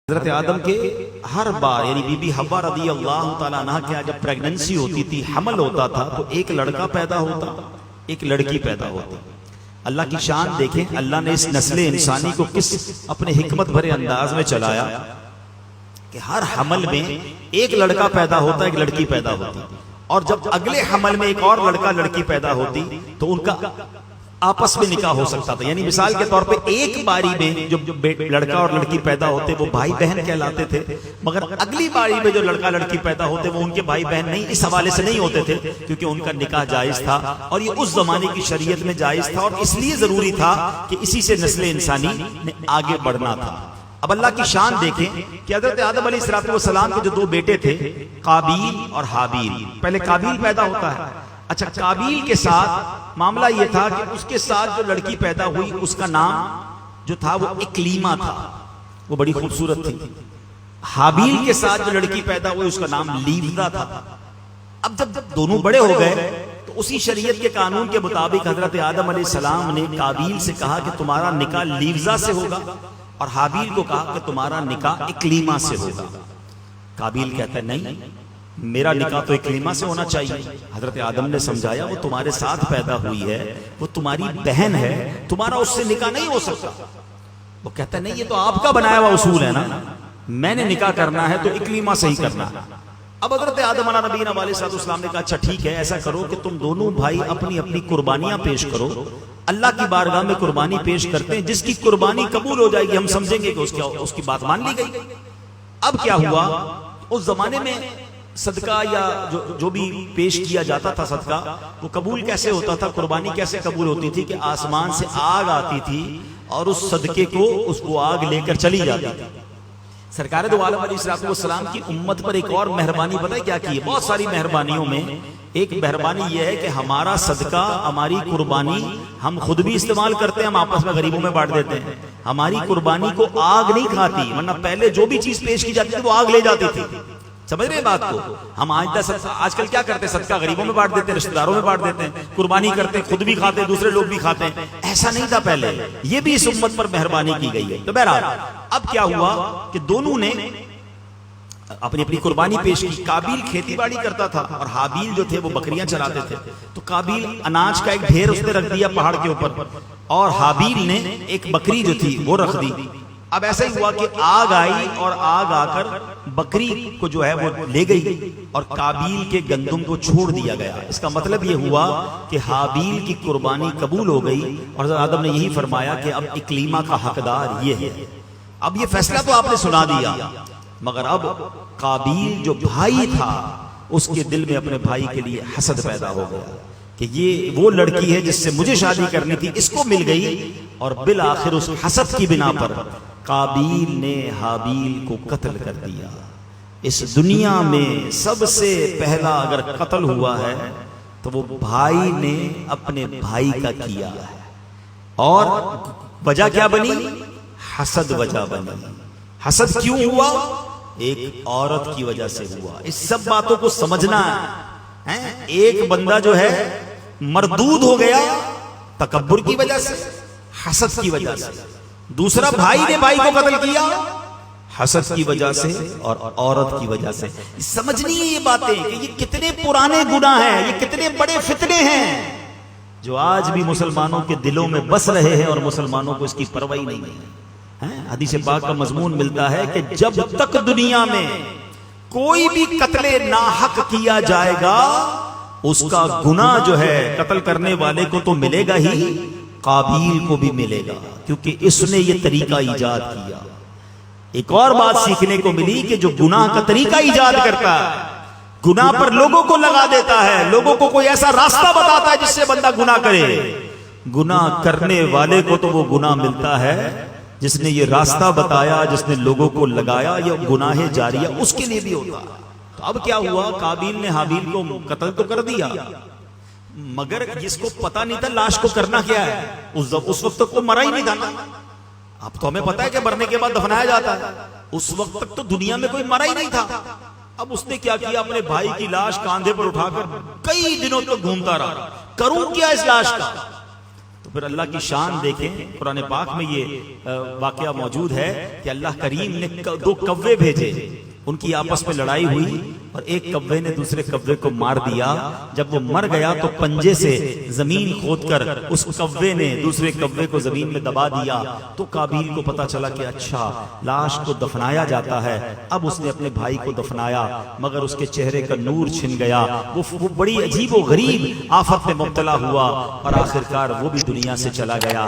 حضرت آدم کے ہر بار یعنی بی بی حوا رضی اللہ تعالیٰ عنہ کے جب پریگننسی ہوتی تھی، حمل ہوتا تھا، تو ایک لڑکا پیدا ہوتا، ایک لڑکی پیدا ہوتی۔ اللہ کی شان دیکھیں، اللہ نے اس نسل انسانی کو کس اپنے حکمت بھرے انداز میں چلایا کہ ہر حمل میں ایک لڑکا پیدا ہوتا، ایک لڑکی پیدا ہوتی، اور جب اگلے حمل میں ایک اور لڑکا لڑکی پیدا ہوتی تو ان کا آپس میں نکاح ہو سکتا تھا۔ یعنی مثال کے طور پہ ایک باری میں جو لڑکا اور لڑکی پیدا ہوتے وہ بھائی بہن کہلاتے تھے، مگر اگلی باری میں جو لڑکا لڑکی پیدا ہوتے وہ ان کے بھائی بہن نہیں، اس حوالے سے نہیں ہوتے تھے کیونکہ ان کا نکاح جائز تھا، اور یہ اس زمانے کی شریعت میں جائز تھا، اور اس لیے ضروری تھا کہ اسی سے نسل انسانی نے آگے بڑھنا تھا۔ اب اللہ کی شان دیکھیں کہ حضرت آدم علیہ السلام کے جو دو بیٹے تھے، قابیل اور حابیل۔ پہلے قابیل پیدا ہوتا ہے۔ اچھا، قابیل کے ساتھ معاملہ یہ تھا کہ اس کے ساتھ جو لڑکی پیدا ہوئی اس کا نام جو تھا وہ اکلیما تھا، وہ بڑی خوبصورت تھی۔ حابیل کے ساتھ جو لڑکی پیدا ہوئی اس کا نام لیوزا تھا۔ اب جب دونوں بڑے ہو گئے تو اسی شریعت کے قانون کے مطابق حضرت آدم علیہ السلام نے قابیل سے کہا کہ تمہارا نکاح لیوزا سے ہوگا، اور حابیل کو کہا کہ تمہارا نکاح اکلیما سے ہوگا۔ قابیل کہتا ہے نہیں، میرا نکاح تو اکلیما سے ہونا چاہیے۔ حضرت آدم نے سمجھایا وہ تمہارے ساتھ پیدا ہوئی ہے، وہ تمہاری بہن ہے، تمہارا اس سے نکاح نہیں ہو سکتا۔ وہ کہتا ہے نہیں، یہ تو آپ کا بنایا ہوا اصول ہے نا، میں نے نکاح کرنا ہے تو اکلیما سے ہی کرنا ہے۔ اب حضرت آدم علیہ نبینا علیہ السلام نے کہا اچھا ٹھیک ہے، ایسا کرو کہ تم دونوں بھائی اپنی اپنی قربانیاں پیش کرو، اللہ کی بارگاہ میں قربانی پیش کرتے ہیں، جس کی قربانی قبول ہو جائے گی ہم سمجھیں گے کہ اس کی بات مان لی گئی۔ اب کیا ہوا، اس زمانے میں صدقہ یا جو بھی پیش کیا جاتا تھا صدقہ، وہ قبول کیسے ہوتا تھا، قربانی کیسے قبول ہوتی تھی کہ آسمان سے آگ آتی تھی اور اس صدقے کو اس کو آگ لے کر چلی جاتی تھی۔ سرکار دو عالم علیہ السلام کی امت پر ایک اور مہربانی پتہ ہے کیا کی ہے؟ بہت ساری مہربانیوں میں ایک مہربانی یہ ہے کہ ہمارا صدقہ، ہماری قربانی ہم خود بھی استعمال کرتے ہیں، ہم آپس میں غریبوں میں بانٹ دیتے ہیں۔ ہماری قربانی کو آگ نہیں کھاتی، ورنہ پہلے جو بھی چیز پیش کی جاتی تھی وہ آگ لے جاتی تھی۔ سمجھ رہے ہیں بات کو؟ ہم آج کل کیا کرتے ہیں، صدقہ غریبوں میں بانٹ دیتے ہیں، رشتہ داروں میں بانٹ دیتے ہیں، قربانی کرتے ہیں، خود بھی کھاتے ہیں، دوسرے لوگ بھی کھاتے ہیں۔ ایسا نہیں تھا پہلے، یہ بھی اس امت پر مہربانی کی گئی ہے۔ تو بہرحال اب کیا ہوا کہ دونوں نے اپنی اپنی قربانی پیش کی۔ قابیل کھیتی باڑی کرتا تھا اور حابیل جو تھے وہ بکریاں چراتے تھے، تو قابیل اناج کا ایک ڈھیر اس نے رکھ دیا پہاڑ کے اوپر، اور حابیل نے ایک بکری جو تھی وہ رکھ دی۔ اب ایسا ہی ہوا کہ آگ آئی اور آگ آ کر بکری کو جو ہے وہ لے گئی اور قابیل کے گندم کو چھوڑ دیا گیا۔ اس کا مطلب یہ ہوا کہ حابیل کی قربانی قبول ہو گئی، اور حضرت آدم نے یہی فرمایا کہ اب اکلیما کا حقدار یہ ہے۔ اب یہ فیصلہ تو آپ نے سنا دیا، مگر اب قابیل جو بھائی تھا اس کے دل میں اپنے بھائی کے لیے حسد پیدا ہو گیا کہ یہ وہ لڑکی ہے جس سے مجھے شادی کرنی تھی، اس کو مل گئی، اور بالآخر اس حسد کی بنا پر قابیل نے حابیل کو قتل کر دیا۔ اس دنیا میں سب سے پہلا اگر قتل ہوا ہے تو وہ بھائی نے اپنے بھائی کا کیا ہے، اور وجہ کیا بنی؟ حسد وجہ بنی۔ حسد کیوں ہوا؟ ایک عورت کی وجہ سے ہوا۔ اس سب باتوں کو سمجھنا ہے۔ ایک بندہ جو ہے مردود ہو گیا تکبر کی وجہ سے، حسد کی وجہ سے۔ دوسرا بھائی نے بھائی کو قتل کیا حسد کی وجہ سے اور عورت کی وجہ سے۔ سمجھنی ہے یہ باتیں کہ یہ کتنے پرانے گناہ ہیں، یہ کتنے بڑے فتنے ہیں جو آج بھی مسلمانوں کے دلوں میں بس رہے ہیں، اور مسلمانوں کو اس کی پرواہ نہیں ہے۔ حدیث پاک کا مضمون ملتا ہے کہ جب تک دنیا میں کوئی بھی قتل ناحق کیا جائے گا اس کا گناہ جو ہے قتل کرنے والے کو تو ملے گا ہی، قابیل کو بھی ملے گا، کیونکہ اس نے یہ طریقہ ایجاد کیا۔ ایک اور بات سیکھنے کو ملی کہ جو گناہ کا طریقہ ایجاد کرتا ہے، گناہ پر لوگوں کو لگا دیتا ہے، لوگوں کو کوئی ایسا راستہ بتاتا ہے جس سے بندہ گناہ کرے، گناہ کرنے والے کو تو وہ گناہ ملتا ہے جس نے یہ راستہ بتایا، جس نے لوگوں کو لگایا، یہ گناہ جاریہ اس کے لیے بھی ہوتا ہے۔ تو اب کیا ہوا، قابیل نے حابیل کو قتل تو کر دیا، مگر جس کو پتا نہیں تھا لاش کو کرنا کیا ہے، اس وقت تک وہ مرا ہی نہیں تھا نا۔ اب تو ہمیں پتا ہے کہ مرنے کے بعد دفنایا جاتا ہے، اس وقت تک تو دنیا میں کوئی مرا ہی نہیں تھا۔ اب اس نے کیا کیا، اپنے بھائی کی لاش کاندھے پر اٹھا کر کئی دنوں تک گھومتا رہا، کروں کیا اس لاش کا؟ تو پھر اللہ کی شان دیکھیں، قرآن پاک میں یہ واقعہ موجود ہے کہ اللہ کریم نے 2 کوے بھیجے، ان کی آپس میں لڑائی ہوئی اور ایک کوے نے دوسرے کوے کو مار دیا۔ جب وہ مر گیا تو پنجے سے زمین کھود کر اس کوے نے دوسرے کوے کو زمین میں دبا دیا، تو قابیل کو پتا چلا کہ اچھا لاش کو دفنایا جاتا ہے۔ اب اس نے اپنے بھائی کو دفنایا مگر اس کے چہرے کا نور چھن گیا، وہ بڑی عجیب و غریب آفت میں مبتلا ہوا اور آخرکار وہ بھی دنیا سے چلا گیا۔